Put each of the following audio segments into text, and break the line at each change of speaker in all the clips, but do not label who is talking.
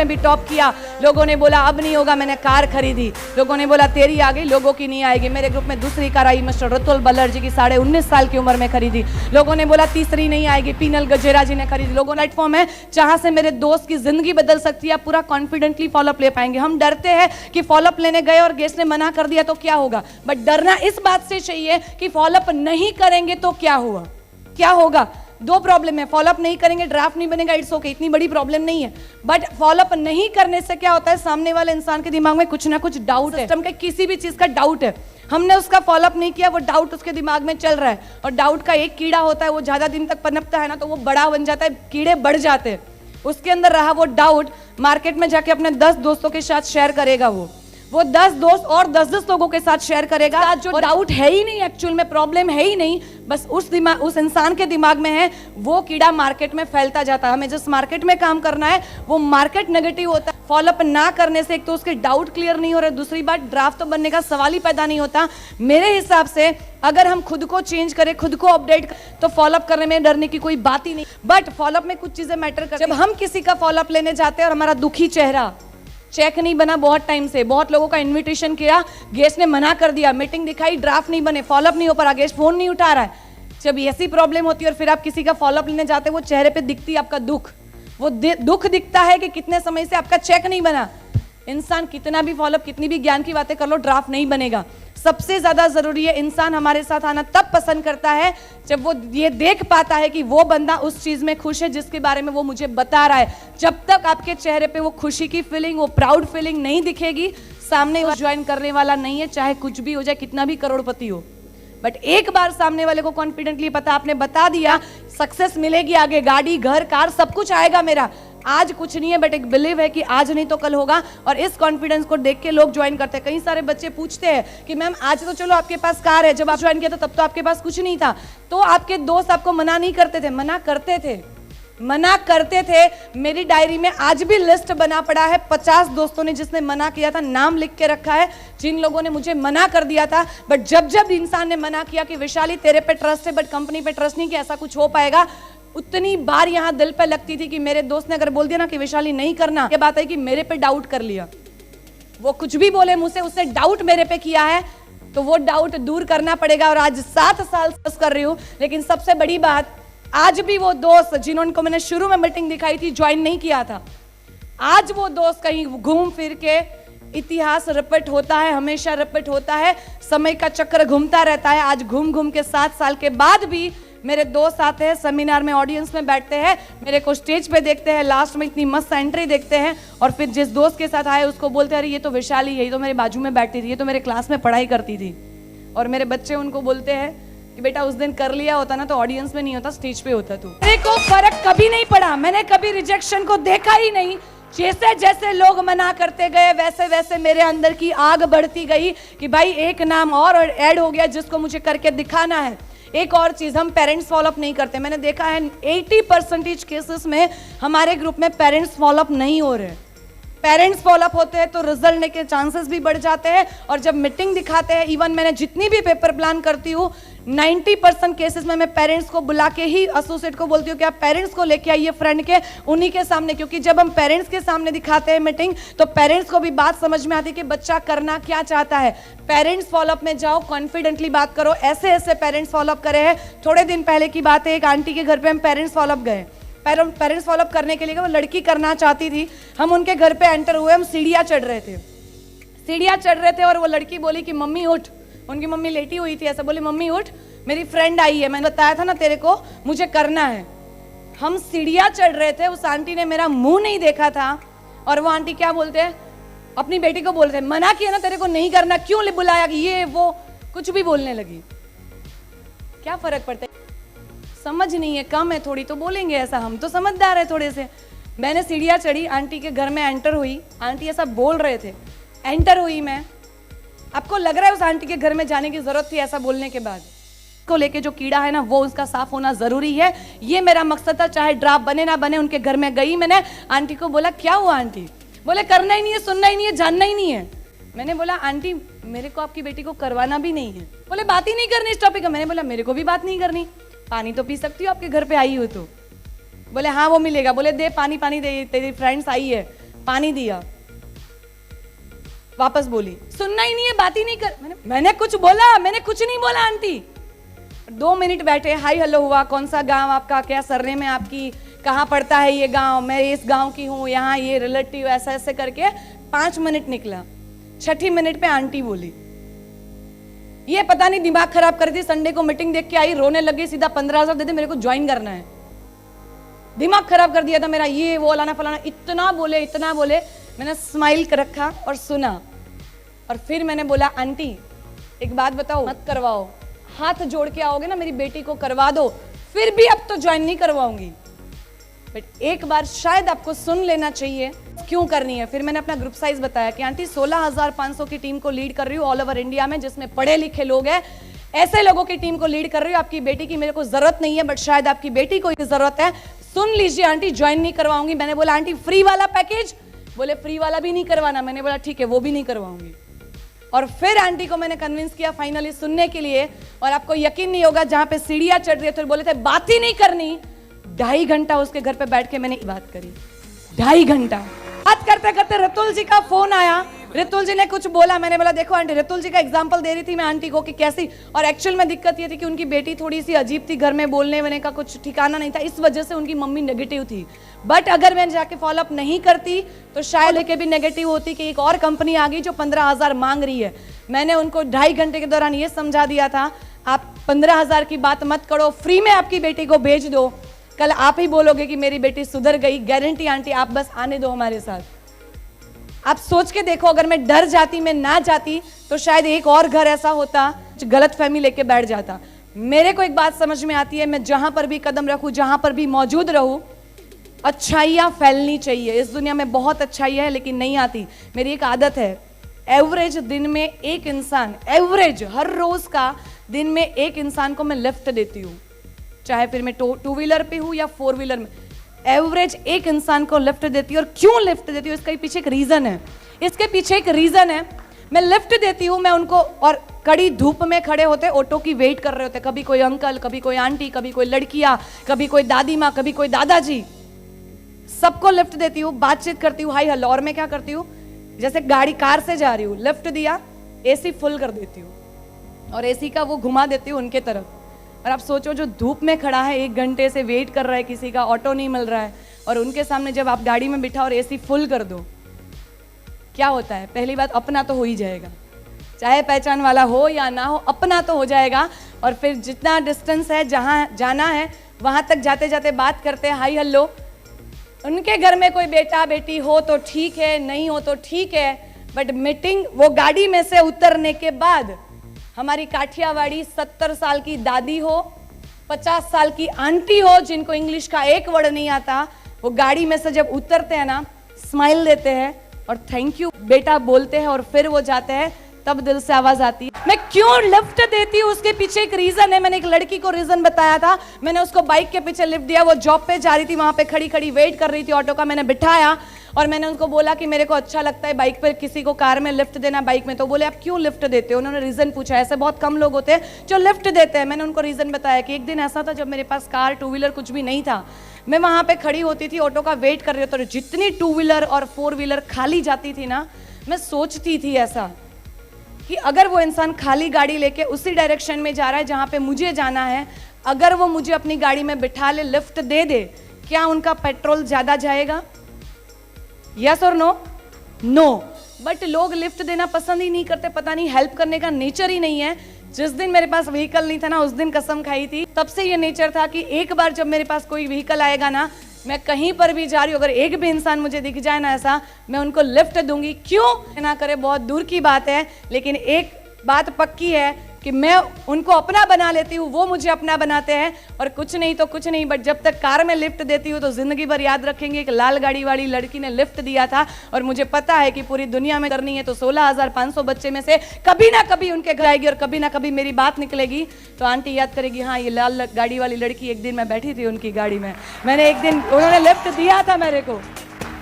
में भी टॉप किया, लोगों ने बोला अब नहीं होगा, मैंने कार खरीदी, लोगों ने बोला तेरी आ गई, लोगों की नहीं आएगी। मेरे ग्रुप में दूसरी कार आई मिस्टर रतुल बल्लर जी की, 19.5 साल की उम्र में खरीदी, लोगों ने बोला तीसरी नहीं आएगी, पीनल गजेरा जी ने खरीदी। लोगों प्लेटफॉर्म है जहां से मेरे दोस्त की जिंदगी बदल सकती है, आप पूरा कॉन्फिडेंटली फॉलोअप ले पाएंगे। हम डरते हैं कि फॉलोअप लेने गए और गेस्ट ने मना कर दिया तो क्या होगा, बट डरना इस बात से चाहिए कि फॉलोअप नहीं करेंगे तो क्या हुआ, क्या होगा। दो प्रॉब्लम है, फॉलोअप नहीं करेंगे ड्राफ्ट नहीं बनेगा, इट्स ओके, इतनी बड़ी प्रॉब्लम नहीं है, बट फॉलोअप नहीं करने से क्या होता है, सामने वाले इंसान के दिमाग में कुछ ना कुछ डाउट है, सिस्टम के किसी भी चीज का डाउट है, हमने उसका फॉलोअप नहीं किया, वो डाउट उसके दिमाग में चल रहा है, और डाउट का एक कीड़ा होता है, वो ज्यादा दिन तक पनपता है ना तो वो बड़ा बन जाता है, कीड़े बढ़ जाते हैं। उसके अंदर रहा वो डाउट मार्केट में जाके अपने 10 दोस्तों के साथ शेयर करेगा, वो 10 दोस्त और 10-10 लोगों के साथ शेयर करेगा। जो डाउट है ही नहीं, एक्चुअल में प्रॉब्लम है ही नहीं, बस उस इंसान के दिमाग में है, वो कीड़ा मार्केट में फैलता जाता है। हमें जिस मार्केट में काम करना है वो मार्केट नेगेटिव होता है। फॉलोअप ना करने से एक तो उसके डाउट क्लियर नहीं हो रहे, दूसरी बात ड्राफ्ट तो बनने का सवाल ही पैदा नहीं होता। मेरे हिसाब से अगर हम खुद को चेंज करें, खुद को अपडेट करें, तो फॉलोअप करने में डरने की कोई बात ही नहीं। बट फॉलोअप में कुछ चीजें मैटर करती हैं। जब हम किसी का फॉलोअप लेने जाते हैं और हमारा दुखी चेहरा, चेक नहीं बना बहुत टाइम से, बहुत लोगों का इनविटेशन किया, गेस्ट ने मना कर दिया, मीटिंग दिखाई, ड्राफ्ट नहीं बने, फॉलोअप नहीं हो पा रहा, गेस्ट फोन नहीं उठा रहा है, जब ऐसी प्रॉब्लम होती है और फिर आप किसी का फॉलोअप लेने जाते हैं, वो चेहरे पे दिखती है आपका दुख, वो दुख दिखता है कि कितने समय से आपका चेक नहीं बना। इंसान कितना भी फॉलोअप, कितनी भी ज्ञान की बातें कर लो, ड्राफ्ट नहीं बनेगा। सबसे ज्यादा जरूरी है, इंसान हमारे साथ आना तब पसंद करता है जब वो ये देख पाता है कि वो बंदा उस चीज में खुश है जिसके बारे में वो मुझे बता रहा है। जब तक आपके चेहरे पे वो खुशी की फीलिंग, वो प्राउड फीलिंग नहीं दिखेगी, सामने वो ज्वाइन करने वाला नहीं है, चाहे कुछ भी हो जाए, कितना भी करोड़पति हो। बट एक बार सामने वाले को कॉन्फिडेंटली पता, आपने बता दिया, सक्सेस मिलेगी आगे, गाड़ी घर कार सब कुछ आएगा मेरा, आज कुछ नहीं है बट एक बिलीव है कि आज नहीं तो कल होगा, और इस कॉन्फिडेंस को देख के लोग ज्वाइन करते हैं। कई सारे बच्चे पूछते हैं कि मैम आज तो चलो आपके पास कार है, जब आप ज्वाइन किया था तब तो आपके पास कुछ नहीं था, तो आपके दोस्त आपको मना नहीं करते थे? मना करते थे, मना करते थे। मेरी डायरी में आज भी लिस्ट बना पड़ा है, 50 दोस्तों ने जिसने मना किया था, नाम लिख के रखा है, जिन लोगों ने मुझे मना कर दिया था। बट जब जब इंसान ने मना किया कि विशाली तेरे पे ट्रस्ट है बट कंपनी पे ट्रस्ट नहीं कि ऐसा कुछ हो पाएगा, उतनी बार यहाँ दिल पे लगती थी कि मेरे दोस्त ने अगर बोल दिया ना कि विशाली नहीं करना, ये बात है कि मेरे पे डाउट कर लिया, वो कुछ भी बोले मुझसे, उसने डाउट मेरे पे किया है, तो वो डाउट दूर करना पड़ेगा। और आज 7 साल कर रही हूँ, लेकिन सबसे बड़ी बात, आज भी वो दोस्त जिन्होंने मैंने शुरू में मीटिंग दिखाई थी, ज्वाइन नहीं किया था, आज वो दोस्त कहीं घूम फिर के, इतिहास रिपीट होता है, हमेशा रिपीट होता है, समय का चक्र घूमता रहता है। आज घूम घूम के 7 साल के बाद भी मेरे दोस्त आते हैं, सेमिनार में ऑडियंस में बैठते हैं, मेरे को स्टेज पे देखते हैं, लास्ट में इतनी मस्त एंट्री देखते हैं, और फिर जिस दोस्त के साथ आए उसको बोलते हैं अरे ये तो विशाली है, ये तो मेरे बाजू में बैठती थी, ये तो मेरे क्लास में पढ़ाई करती थी। और मेरे बच्चे उनको बोलते हैं कि बेटा उस दिन कर लिया होता ना तो ऑडियंस में नहीं होता, स्टेज पे होता तू। मेरे को फर्क कभी नहीं पड़ा, मैंने कभी रिजेक्शन को देखा ही नहीं। जैसे जैसे लोग मना करते गए वैसे वैसे मेरे अंदर की आग बढ़ती गई कि भाई एक नाम और ऐड हो गया जिसको मुझे करके दिखाना है। एक और चीज, हम पेरेंट्स फॉलोअप नहीं करते। मैंने देखा है 80% केसेस में हमारे ग्रुप में पेरेंट्स फॉलोअप नहीं हो रहे। पेरेंट्स फॉलोअप होते हैं तो रिजल्ट के चांसेस भी बढ़ जाते हैं, और जब मीटिंग दिखाते हैं, इवन मैंने जितनी भी पेपर प्लान करती हूँ 90% केसेस में मैं पेरेंट्स को बुला के ही एसोसिएट को बोलती हूँ कि आप पेरेंट्स को लेके आइए फ्रेंड के, उन्हीं के सामने, क्योंकि जब हम पेरेंट्स के सामने दिखाते हैं मीटिंग तो पेरेंट्स को भी बात समझ में आती है कि बच्चा करना क्या चाहता है। पेरेंट्स फॉलोअप में जाओ, कॉन्फिडेंटली बात करो, ऐसे ऐसे पेरेंट्स फॉलोअप करे हैं। थोड़े दिन पहले की बात है, एक आंटी के घर पे हम पेरेंट्स फॉलोअप गए, पेरेंट्स फॉलोअप करने के लिए वो लड़की करना चाहती थी। हम उनके घर पे एंटर हुए, हम सीढ़ियाँ चढ़ रहे थे और वो लड़की बोली कि मम्मी उठ। उनकी मम्मी लेटी हुई थी, ऐसा बोली मम्मी उठ, मेरी फ्रेंड आई है, मैंने बताया था ना तेरे को मुझे करना है। हम सीढ़ियाँ चढ़ रहे थे, उस आंटी ने मेरा मुंह नहीं देखा था, और वो आंटी क्या बोलते हैं, अपनी बेटी को बोलते हैं मना किया ना तेरे को नहीं करना, क्यों बुलाया, ये वो कुछ भी बोलने लगी। क्या फर्क पड़ता है, समझ नहीं है, कम है थोड़ी तो बोलेंगे ऐसा, हम तो समझदार है थोड़े से। मैंने सीढ़ियाँ चढ़ी, आंटी के घर में एंटर हुई, आंटी ऐसा बोल रहे थे, एंटर हुई मैं। आपको लग रहा है उस आंटी के घर में जाने की जरूरत थी ऐसा बोलने के बाद? को लेके जो कीड़ा है ना वो उसका साफ होना जरूरी है, ये मेरा मकसद था, चाहे ड्राफ्ट बने ना बने। उनके घर में गई, मैंने आंटी को बोला क्या हुआ आंटी? बोले करना ही नहीं है, सुनना ही नहीं है, जानना ही नहीं है। मैंने बोला आंटी मेरे को आपकी बेटी को करवाना भी नहीं है। बोले बात ही नहीं करनी इस टॉपिक का। मैंने बोला मेरे को भी बात नहीं करनी, पानी तो पी सकती हो आपके घर पे आई हो तो। बोले हाँ वो मिलेगा। बोले दे पानी, पानी दे, तेरी फ्रेंड्स आई है। पानी दिया, वापस बोली, सुनना ही नहीं है, बात ही नहीं कर। मैंने कुछ बोला? मैंने कुछ नहीं बोला आंटी। 2 मिनट बैठे, हाय हेलो हुआ, कौन सा गांव आपका, क्या सरनेम है आपकी, कहाँ पड़ता है ये गांव, मैं इस गांव की हूँ, यहाँ ये रिलेटिव, ऐसा ऐसे करके 5 मिनट निकला। 6 मिनट पे आंटी बोली, ये पता नहीं दिमाग खराब कर दी, संडे को मीटिंग देख के आई, रोने लगी, सीधा 15,000 दे दे, मेरे को ज्वाइन करना है। दिमाग खराब कर दिया था मेरा, ये वो लाना फलाना, इतना बोले। मैंने स्माइल कर रखा और सुना, और फिर मैंने बोला, आंटी एक बात बताओ, मत करवाओ, हाथ जोड़ के आओगे ना मेरी बेटी को करवा दो, फिर भी अब तो ज्वाइन नहीं करवाऊंगी, बट एक बार शायद आपको सुन लेना चाहिए क्यों करनी है। फिर मैंने अपना ग्रुप साइज बताया कि आंटी 16,500 की टीम को लीड कर रही हूँ ऑल ओवर इंडिया में, जिसमें पढ़े लिखे लोग हैं, ऐसे लोगों की टीम को लीड कर रही हूँ। आपकी बेटी की मेरे को जरूरत नहीं है, बट शायद आपकी बेटी को जरूरत है, सुन लीजिए आंटी, ज्वाइन नहीं करवाऊंगी। मैंने बोला, आंटी फ्री वाला पैकेज? बोले फ्री वाला भी नहीं करवाना। मैंने बोला ठीक है, वो भी नहीं करवाऊंगी। और फिर आंटी को मैंने कन्विंस किया फाइनली सुनने के लिए, और आपको यकीन नहीं होगा, जहां पे सीढ़ियां चढ़ रही है तो बोले थे बात ही नहीं करनी, 2.5 घंटा उसके घर पे बैठ के मैंने बात करी। 2.5 घंटा बात करते करते रतुल जी का फोन आया। रतुल जी ने कुछ बोला, मैंने बोला देखो आंटी, रतुल जी का एग्जांपल दे रही थी मैं आंटी को कि कैसी, और एक्चुअल में दिक्कत ये थी कि उनकी बेटी थोड़ी सी अजीब थी, घर में बोलने वने का कुछ ठिकाना नहीं था, इस वजह से उनकी मम्मी नेगेटिव थी। बट अगर मैं जाके फॉलोअप नहीं करती तो शायद लेके भी नेगेटिव होती कि एक और कंपनी आ गई जो 15,000 मांग रही है। मैंने उनको 2.5 घंटे के दौरान ये समझा दिया था, आप 15,000 की बात मत करो, फ्री में आपकी बेटी को भेज दो, कल आप ही बोलोगे कि मेरी बेटी सुधर गई, गारंटी आंटी, आप बस आने दो हमारे साथ। आप सोच के देखो, अगर मैं डर जाती, मैं ना जाती, तो शायद एक और घर ऐसा होता जो गलत फहमी लेके बैठ जाता। मेरे को एक बात समझ में आती है, मैं जहां पर भी कदम रखूं, जहां पर भी मौजूद रहूं, अच्छाइयां फैलनी चाहिए। इस दुनिया में बहुत अच्छाइयां है लेकिन नहीं आती। मेरी एक आदत है, एवरेज दिन में एक इंसान, एवरेज हर रोज का दिन में एक इंसान को मैं लिफ्ट देती हूँ, चाहे फिर मैं 2 व्हीलर पे हूँ या 4 व्हीलर में, एवरेज एक इंसान को लिफ्ट देती हूँ। और क्यों लिफ्ट देती हूँ, इसके पीछे एक रीजन है, इसके पीछे एक रीजन है। मैं लिफ्ट देती हूँ, मैं उनको, और कड़ी धूप में खड़े होते, ऑटो की वेट कर रहे होते, कभी कोई अंकल, कभी कोई आंटी, कभी कोई लड़कियां, कभी कोई दादी माँ, कभी कोई दादाजी, सबको लिफ्ट देती हूँ, बातचीत करती हूँ, हाय हेलो। और मैं क्या करती हूँ, जैसे गाड़ी कार से जा रही हूँ, लिफ्ट दिया, एसी फुल कर देती हूँ और एसी का वो घुमा देती हूँ उनके तरफ। और आप सोचो, जो धूप में खड़ा है, 1 घंटे से वेट कर रहा है, किसी का ऑटो नहीं मिल रहा है, और उनके सामने जब आप गाड़ी में बिठा और एसी फुल कर दो, क्या होता है? पहली बात, अपना तो हो ही जाएगा, चाहे पहचान वाला हो या ना हो, अपना तो हो जाएगा। और फिर जितना डिस्टेंस है, जहाँ जाना है वहां तक जाते जाते बात करते हैं, हाय हेलो। उनके घर में कोई बेटा बेटी हो तो ठीक है, नहीं हो तो ठीक है, बट मीटिंग, वो गाड़ी में से उतरने के बाद हमारी काठियावाड़ी 70 साल की दादी हो, 50 साल की आंटी हो, जिनको इंग्लिश का एक वर्ड नहीं आता, वो गाड़ी में से जब उतरते हैं ना, स्माइल देते हैं और थैंक यू बेटा बोलते हैं, और फिर वो जाते हैं, तब दिल से आवाज आती है। मैं क्यों लिफ्ट देती हूँ, उसके पीछे एक रीजन है। मैंने एक लड़की को रीजन बताया था, मैंने उसको बाइक के पीछे लिफ्ट दिया, वो जॉब पे जा रही थी, वहां पे खड़ी खड़ी वेट कर रही थी ऑटो का, मैंने बिठाया और मैंने उनको बोला कि मेरे को अच्छा लगता है बाइक पे किसी को कार में लिफ्ट देना, बाइक में। तो बोले आप क्यों लिफ्ट देते हो? उन्होंने रीजन पूछा। ऐसे बहुत कम लोग होते हैं जो लिफ्ट देते हैं। मैंने उनको रीजन बताया कि एक दिन ऐसा था जब मेरे पास कार, 2 व्हीलर कुछ भी नहीं था, मैं वहां पे खड़ी होती थी, ऑटो का वेट कर रही होती, जितनी 2 व्हीलर और 4 व्हीलर खाली जाती थी ना, मैं सोचती थी ऐसा कि अगर वो इंसान खाली गाड़ी लेके उसी डायरेक्शन में जा रहा है जहां पे मुझे जाना है, अगर वो मुझे अपनी गाड़ी में बिठा ले, लिफ्ट दे दे, क्या उनका पेट्रोल ज्यादा जाएगा? यस और नो? नो। बट लोग लिफ्ट देना पसंद ही नहीं करते, पता नहीं, हेल्प करने का नेचर ही नहीं है। जिस दिन मेरे पास व्हीकल नहीं था ना, उस दिन कसम खाई थी, तब से ये नेचर था कि एक बार जब मेरे पास कोई व्हीकल आएगा ना, मैं कहीं पर भी जा रही हूँ, अगर एक भी इंसान मुझे दिख जाए ना ऐसा, मैं उनको लिफ्ट दूंगी। क्यों ना करे, बहुत दूर की बात है, लेकिन एक बात पक्की है कि मैं उनको अपना बना लेती हूँ, वो मुझे अपना बनाते हैं। और कुछ नहीं तो कुछ नहीं, बट जब तक कार में लिफ्ट देती हूँ तो जिंदगी भर याद रखेंगे कि लाल गाड़ी वाली लड़की ने लिफ्ट दिया था, और मुझे पता है कि पूरी दुनिया में करनी है तो 16,500 बच्चे में से कभी ना कभी उनके घर आएगी और कभी ना कभी मेरी बात निकलेगी, तो आंटी याद करेगी, हाँ ये लाल गाड़ी वाली लड़की, एक दिन मैं बैठी थी उनकी गाड़ी में, मैंने एक दिन, उन्होंने लिफ्ट दिया था मेरे को।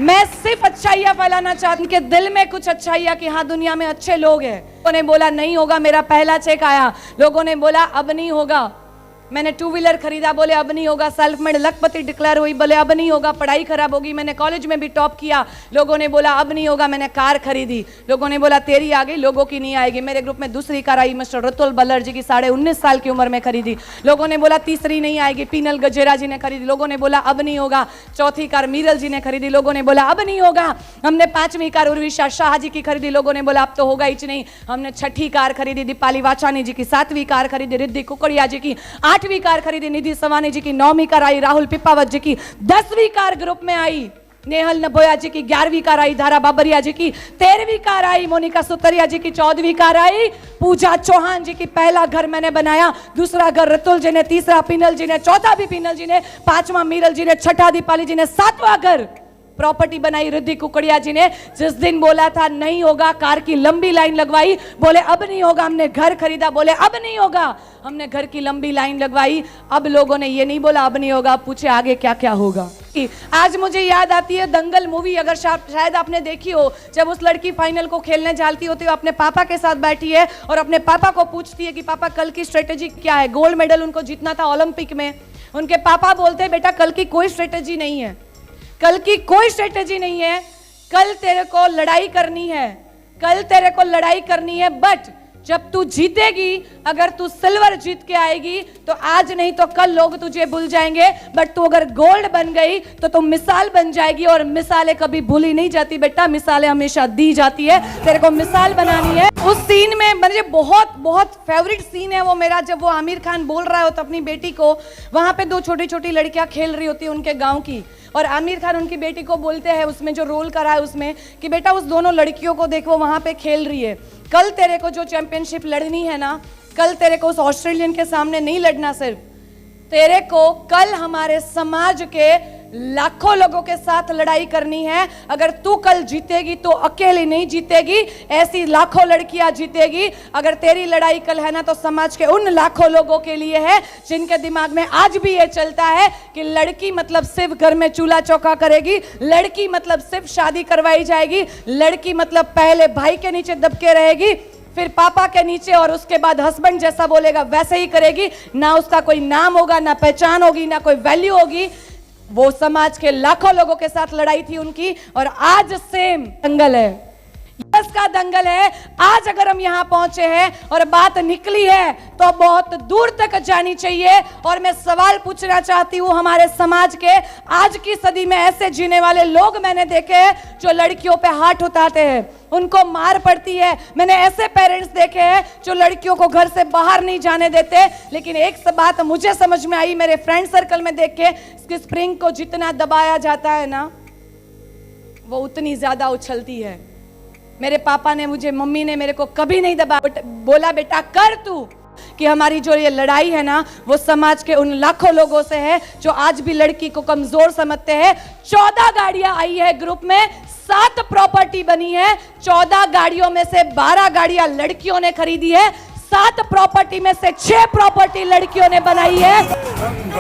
मैं सिर्फ अच्छाइयां फैलाना चाहती हूं कि दिल में कुछ अच्छाइयां, कि हाँ दुनिया में अच्छे लोग हैं। लोगों ने बोला नहीं होगा, मेरा पहला चेक आया, लोगों ने बोला अब नहीं होगा, मैंने टू व्हीलर खरीदा, बोले अब नहीं होगा। सेल्फ मेड लखपति डिक्लेयर हुई, बोले अब नहीं होगा। पढ़ाई खराब होगी, मैंने कॉलेज में भी टॉप किया, लोगों ने बोला अब नहीं होगा। मैंने कार खरीदी, लोगों ने बोला तेरी आ गई, लोगों की नहीं आएगी। मेरे ग्रुप में दूसरी कार आई मिस्टर रतुल बल्लर जी की, 19.5 साल की उम्र में खरीदी, लोगों ने बोला तीसरी नहीं आएगी। पीनल गजेरा जी ने खरीदी, लोगों ने बोला अब नहीं होगा। चौथी कार मीरल जी ने खरीदी, लोगों ने बोला अब नहीं होगा। हमने 5वीं कार उर्विशा शाह जी की खरीदी, लोगों ने बोला अब तो होगा ही नहीं। हमने 6ठी कार खरीदी दीपाली वाचानी जी की, 7वीं कार खरीदी रिद्धि कुकड़िया जी की, 8वीं कार खरीदी निधि सवानी जी की, 9वीं कार आई राहुल पिपावत जी की, 10वीं कार ग्रुप में आई नेहल नभोया जी की, 11वीं कार आई धारा बाबरिया जी की, 13वीं कार आई मोनिका सुतरिया जी की, 14वीं कार आई पूजा चौहान जी की। पहला घर मैंने बनाया, दूसरा घर रतुल जी ने, तीसरा पीनल जी ने, चौथा भी पीनल जी ने, 5वां मीरल जी ने, 6ठा दीपाली जी ने, 7वां घर प्रॉपर्टी बनाई रिद्धि कुकड़िया जी ने। जिस दिन बोला था नहीं होगा, कार की लंबी लाइन लगवाई, बोले अब नहीं होगा। हमने घर खरीदा, बोले अब नहीं होगा। हमने घर की लंबी लाइन लगवाई। अब लोगों ने ये नहीं बोला अब नहीं होगा, पूछे आगे क्या क्या होगा। आज मुझे याद आती है दंगल मूवी, अगर शायद आपने देखी हो, जब उस लड़की फाइनल को खेलने जाती होती है, अपने पापा के साथ बैठी है और अपने पापा को पूछती है कि पापा कल की स्ट्रेटेजी क्या है। गोल्ड मेडल उनको जीतना था ओलंपिक में। उनके पापा बोलते हैं बेटा कल की कोई स्ट्रेटेजी नहीं है, कल की कोई स्ट्रेटेजी नहीं है, कल तेरे को लड़ाई करनी है, कल तेरे को लड़ाई करनी है। बट जब तू जीतेगी, अगर तू सिल्वर जीत के आएगी तो आज नहीं तो कल लोग तुझे भूल जाएंगे, बट तू अगर गोल्ड बन गई तो तू मिसाल बन जाएगी। और मिसालें कभी भूली नहीं जाती बेटा, मिसालें हमेशा दी जाती है, तेरे को मिसाल बनानी है। उस सीन में मुझे बहुत बहुत फेवरेट सीन है वो मेरा, जब वो आमिर खान बोल रहा होता अपनी बेटी को, वहां पे 2 छोटी छोटी लड़कियां खेल रही होती है उनके गाँव की, और आमिर खान उनकी बेटी को बोलते हैं, उसमें जो रोल करा है उसमें, कि बेटा उस दोनों लड़कियों को देखो वहां पे खेल रही है, कल तेरे को जो चैंपियनशिप लड़नी है ना, कल तेरे को उस ऑस्ट्रेलियन के सामने नहीं लड़ना, सिर्फ तेरे को कल हमारे समाज के लाखों लोगों के साथ लड़ाई करनी है। अगर तू कल जीतेगी तो अकेली नहीं जीतेगी, ऐसी लाखों लड़कियां जीतेगी। अगर तेरी लड़ाई कल है ना तो समाज के उन लाखों लोगों के लिए है जिनके दिमाग में आज भी ये चलता है कि लड़की मतलब सिर्फ घर में चूल्हा चौका करेगी, लड़की मतलब सिर्फ शादी करवाई जाएगी, लड़की मतलब पहले भाई के नीचे दबके रहेगी, फिर पापा के नीचे, और उसके बाद हस्बैंड जैसा बोलेगा वैसे ही करेगी। ना उसका कोई नाम होगा, ना पहचान होगी, ना कोई वैल्यू होगी। वो समाज के लाखों लोगों के साथ लड़ाई थी उनकी, और आज सेम दंगल है, यस का दंगल है। आज अगर हम यहां पहुंचे हैं और बात निकली है तो बहुत दूर तक जानी चाहिए। और मैं सवाल पूछना चाहती हूं, हमारे समाज के आज की सदी में ऐसे जीने वाले लोग मैंने देखे हैं जो लड़कियों पे हाथ उठाते हैं, उनको मार पड़ती है। मैंने ऐसे पेरेंट्स देखे हैं जो लड़कियों को घर से बाहर नहीं जाने देते। लेकिन एक बात मुझे समझ में आई मेरे फ्रेंड सर्कल में देख के, इसकी स्प्रिंग को जितना दबाया जाता है ना, वो उतनी ज्यादा उछलती है। मेरे पापा ने मुझे, मम्मी ने मेरे को कभी नहीं दबाया, बोला बेटा कर तू, कि हमारी जो ये लड़ाई है ना वो समाज के उन लाखों लोगों से है जो आज भी लड़की को कमजोर समझते हैं। 14 गाड़ियां आई है ग्रुप में, 7 प्रॉपर्टी बनी है, 14 गाड़ियों में से 12 गाड़ियां लड़कियों ने खरीदी है, 7 प्रॉपर्टी में से 6 प्रॉपर्टी लड़कियों ने बनाई है।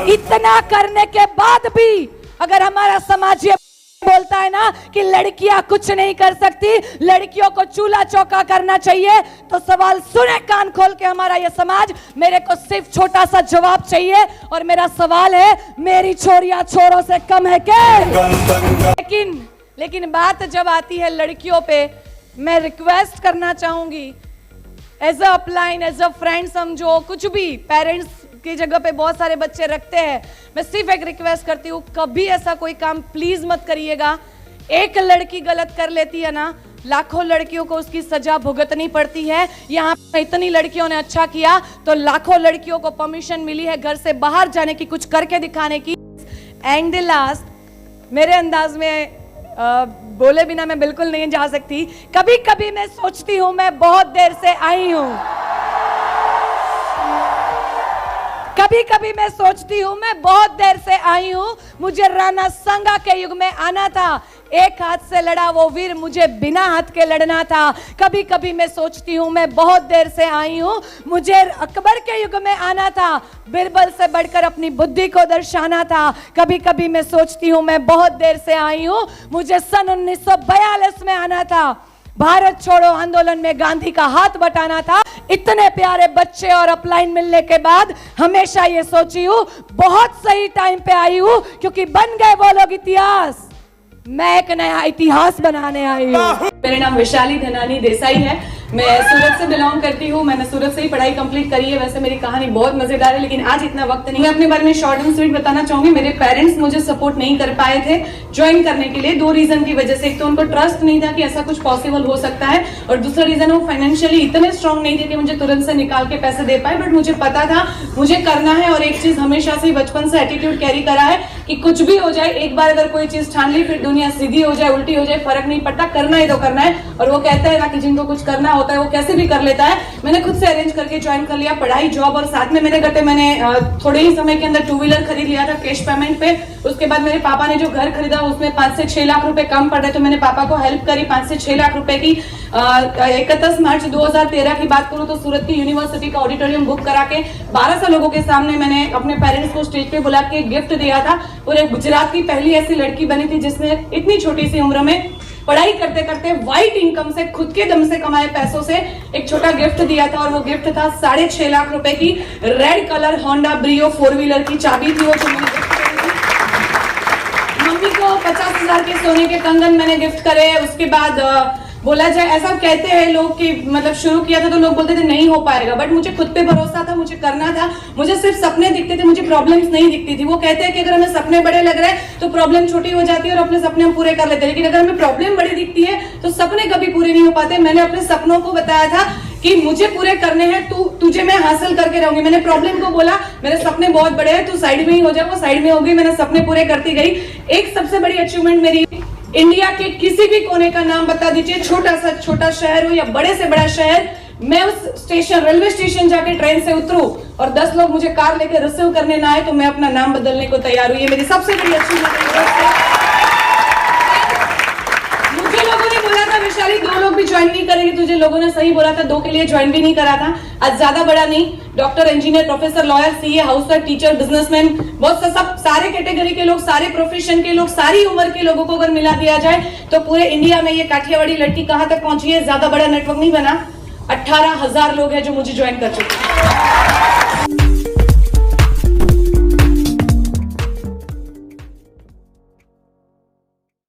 इतना करने के बाद भी अगर हमारा समाज ये बोलता है ना कि लड़कियां कुछ नहीं कर सकती, लड़कियों को चूल्हा चौका करना चाहिए, तो सवाल सुने कान खोल के हमारा ये समाज। मेरे को सिर्फ छोटा सा जवाब चाहिए, और मेरा सवाल है मेरी छोरियां छोरों से कम है क्या? लेकिन बात जब आती है लड़कियों पे, मैं रिक्वेस्ट करना चाहूंगी as a upline, as a friend समझो, कुछ भी, पेरेंट्स की जगह पे बहुत सारे बच्चे रखते हैं, मैं सिर्फ एक रिक्वेस्ट करती हूँ, कभी ऐसा कोई काम प्लीज मत करिएगा। एक लड़की गलत कर लेती है ना, लाखों लड़कियों को उसकी सजा भुगतनी पड़ती है। यहाँ इतनी लड़कियों ने अच्छा किया तो लाखों लड़कियों को परमिशन मिली है घर से बाहर जाने की, कुछ करके दिखाने की। एंड द लास्ट, मेरे अंदाज में बोले बिना मैं बिल्कुल नहीं जा सकती। कभी कभी मैं सोचती हूँ मैं बहुत देर से आई हूँ, कभी कभी मैं सोचती हूँ मैं बहुत देर से आई हूँ। मुझे राणा सांगा के युग में आना था, एक हाथ से लड़ा वो वीर, मुझे बिना हाथ के लड़ना था। कभी कभी मैं सोचती हूँ मैं बहुत देर से आई हूँ, मुझे अकबर के युग में आना था, बिरबल से बढ़कर अपनी बुद्धि को दर्शाना था। कभी कभी मैं सोचती हूँ मैं बहुत देर से आई हूँ, मुझे सन 1942 में आना था, भारत छोड़ो आंदोलन में गांधी का हाथ बटाना था। इतने प्यारे बच्चे और अपलाइन मिलने के बाद हमेशा ये सोची हूं बहुत सही टाइम पे आई हूं, क्योंकि बन गए वो लोग इतिहास, मैं एक नया इतिहास बनाने आई हूं। मेरा नाम वैशाली धनानी देसाई है, मैं सूरत से बिलोंग करती हूँ। मैंने सूरत से ही पढ़ाई कंप्लीट करी है। वैसे मेरी कहानी बहुत मजेदार है, लेकिन आज इतना वक्त नहीं है। अपने बारे में शॉर्ट एंड स्वीट बताना चाहूंगी। मेरे पेरेंट्स मुझे सपोर्ट नहीं कर पाए थे ज्वाइन करने के लिए, 2 रीजन की वजह से। एक तो उनको ट्रस्ट नहीं था कि ऐसा कुछ पॉसिबल हो सकता है, और दूसरा रीजन वो फाइनेंशियली इतने स्ट्रांग नहीं थे कि मुझे तुरंत से निकाल के पैसे दे पाए। बट मुझे पता था मुझे करना है, और एक चीज हमेशा से बचपन से एटीट्यूड कैरी करा है कि कुछ भी हो जाए, एक बार अगर कोई चीज ठान ली फिर दुनिया सीधी हो जाए उल्टी हो जाए फर्क नहीं पड़ता, करना है तो करना है। और वो कहता है ना कि जिनको कुछ करना होता है वो कैसे भी कर लेता है। मैंने खुद से अरेंज करके ज्वाइन कर लिया, पढ़ाई जॉब और साथ में मेरे गट्टे मैंने थोड़े ही समय के अंदर 2 व्हीलर खरीद लिया था कैश पेमेंट पे। उसके बाद मेरे पापा ने जो घर खरीदा उसमें 5 से 6 लाख रुपए कम पड़ रहे, तो मैंने पापा को हेल्प करी 5 से 6 लाख रुपए की। 31 मार्च 2013 की बात करूं तो सूरत की यूनिवर्सिटी का ऑडिटोरियम बुक करा के 1200 लोगों के सामने मैंने अपने पेरेंट्स को स्टेज पे बुला के गिफ्ट दिया था। और एक गुजरात की पहली ऐसी लड़की बनी थी जिसने इतनी छोटी सी उम्र में पढ़ाई करते करते व्हाइट इनकम से खुद के दम से कमाए पैसों से एक छोटा गिफ्ट दिया था। और वो गिफ्ट था 6.5 लाख रुपए की red colour Honda Brio 4 wheeler की चाबी थी वो जो मैंने गिफ्ट करी थी। मम्मी को 50,000 के सोने के कंगन मैंने गिफ्ट करे। उसके बाद बोला जाए, ऐसा कहते हैं लोग कि मतलब शुरू किया था तो लोग बोलते थे नहीं हो पाएगा, बट मुझे खुद पे भरोसा था, मुझे करना था। मुझे सिर्फ सपने दिखते थे, मुझे प्रॉब्लम्स नहीं दिखती थी। वो कहते हैं कि अगर हमें सपने बड़े लग रहे हैं तो प्रॉब्लम छोटी हो जाती है और अपने सपने हम पूरे कर लेते हैं, लेकिन अगर हमें प्रॉब्लम बड़ी दिखती है तो सपने कभी पूरे नहीं हो पाते। मैंने अपने सपनों को बताया था कि मुझे पूरे करने हैं, तुझे मैं हासिल करके रहूंगी। मैंने प्रॉब्लम को बोला मेरे सपने बहुत बड़े हैं, तू साइड में ही हो जाए। वो साइड में हो गई, मैंने सपने पूरे करती गई। एक सबसे बड़ी अचीवमेंट मेरी, इंडिया के किसी भी कोने का नाम बता दीजिए, छोटा सा छोटा शहर हो या बड़े से बड़ा शहर, मैं उस स्टेशन रेलवे स्टेशन जाके ट्रेन से उतरूं और 10 लोग मुझे कार लेकर रिसीव करने ना आए तो मैं अपना नाम बदलने को तैयार हुई। ये मेरी सबसे बड़ी अचीवमेंट है। मुझे लोगों ने बोला था वैशाली 2 लोग भी ज्वाइन नहीं करेंगे, तुझे लोगों ने सही बोला था, 2 के लिए ज्वाइन भी नहीं करा था। आज ज्यादा बड़ा नहीं, doctor, engineer, professor, lawyer, CA, housewife, teacher, businessman, बहुत सब सारे कैटेगरी के लोग, सारे प्रोफेशन के लोग, सारी उम्र के लोगों को अगर मिला दिया जाए तो पूरे इंडिया में ये काठियावाड़ी लड़की कहां तक पहुंची है। ज्यादा बड़ा नेटवर्क नहीं बना, 18,000 लोग हैं जो मुझे ज्वाइन कर चुके हैं।